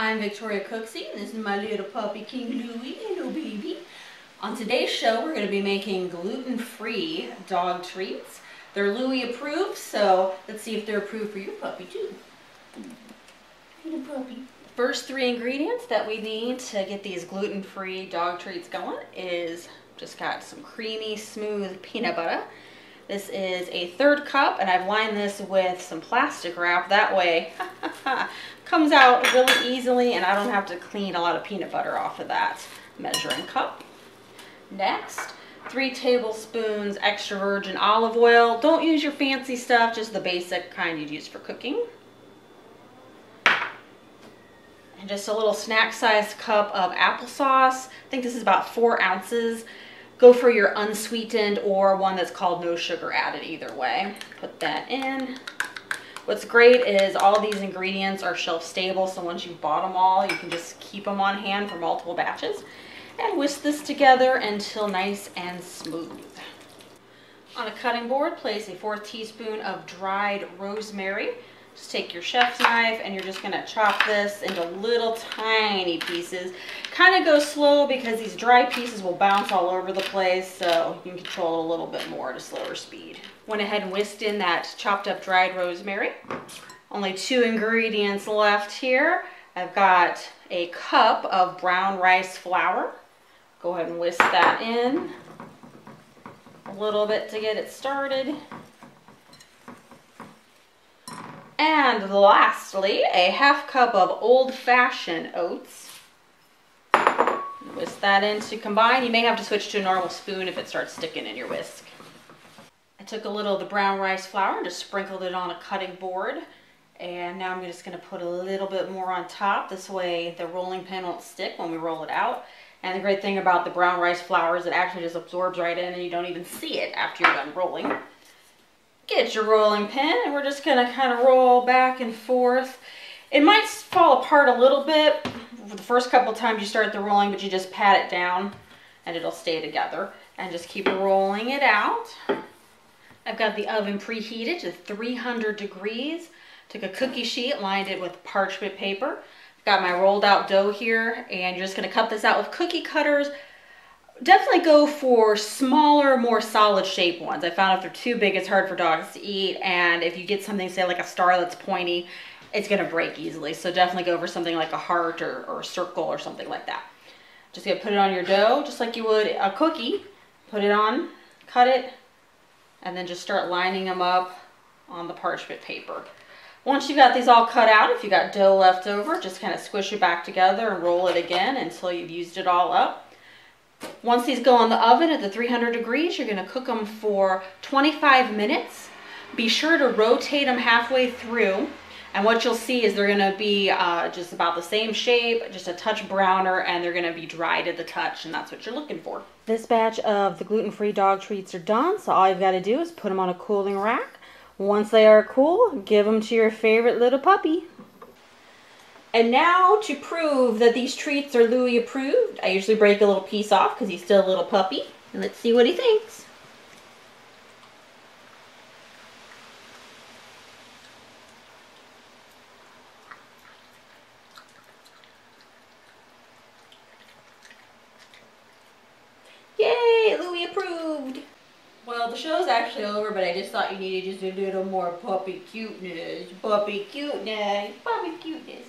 I'm Victoria Cooksey, and this is my little puppy, King Louie. Hello, baby. On today's show, we're going to be making gluten-free dog treats. They're Louie approved, so let's see if they're approved for your puppy, too. Little puppy. First three ingredients that we need to get these gluten-free dog treats going is just got some creamy, smooth peanut butter. This is a 1/3 cup, and I've lined this with some plastic wrap. That way, comes out really easily, and I don't have to clean a lot of peanut butter off of that measuring cup. Next, 3 tablespoons extra virgin olive oil. Don't use your fancy stuff, just the basic kind you'd use for cooking. And just a little snack-sized cup of applesauce. I think this is about 4 ounces. Go for your unsweetened or one that's called no sugar added, either way. Put that in. What's great is all these ingredients are shelf stable, so once you've bought them all, you can just keep them on hand for multiple batches. And whisk this together until nice and smooth. On a cutting board, place a 1/4 teaspoon of dried rosemary. Just take your chef's knife and you're just gonna chop this into little tiny pieces. Kind of go slow because these dry pieces will bounce all over the place, so you can control it a little bit more at a slower speed. Went ahead and whisked in that chopped up dried rosemary. Only 2 ingredients left here. I've got a cup of brown rice flour. Go ahead and whisk that in a little bit to get it started. And lastly, a 1/2 cup of old-fashioned oats. Whisk that in to combine. You may have to switch to a normal spoon if it starts sticking in your whisk. I took a little of the brown rice flour and just sprinkled it on a cutting board. And now I'm just going to put a little bit more on top. This way the rolling pin won't stick when we roll it out. And the great thing about the brown rice flour is it actually just absorbs right in and you don't even see it after you're done rolling. Get your rolling pin, and we're just gonna kind of roll back and forth. It might fall apart a little bit for the first couple times you start the rolling, but you just pat it down and it'll stay together. And just keep rolling it out. I've got the oven preheated to 300 degrees. Took a cookie sheet, lined it with parchment paper. Got my rolled out dough here, and you're just gonna cut this out with cookie cutters. Definitely go for smaller, more solid shaped ones. I found if they're too big, it's hard for dogs to eat. And if you get something, say like a star that's pointy, it's gonna break easily. So definitely go for something like a heart or a circle or something like that. Just gonna put it on your dough, just like you would a cookie. Put it on, cut it, and then just start lining them up on the parchment paper. Once you've got these all cut out, if you got dough left over, just kind of squish it back together and roll it again until you've used it all up. Once these go in the oven at the 300 degrees, you're going to cook them for 25 minutes. Be sure to rotate them halfway through. And what you'll see is they're going to be just about the same shape, just a touch browner, and they're going to be dry to the touch, and that's what you're looking for. This batch of the gluten-free dog treats are done, so all you've got to do is put them on a cooling rack. Once they are cool, give them to your favorite little puppy. And now, to prove that these treats are Louie approved, I usually break a little piece off because he's still a little puppy. And let's see what he thinks. Yay, Louie approved. Well, the show's actually over, but I just thought you needed just a little more puppy cuteness. Puppy cuteness. Puppy cuteness.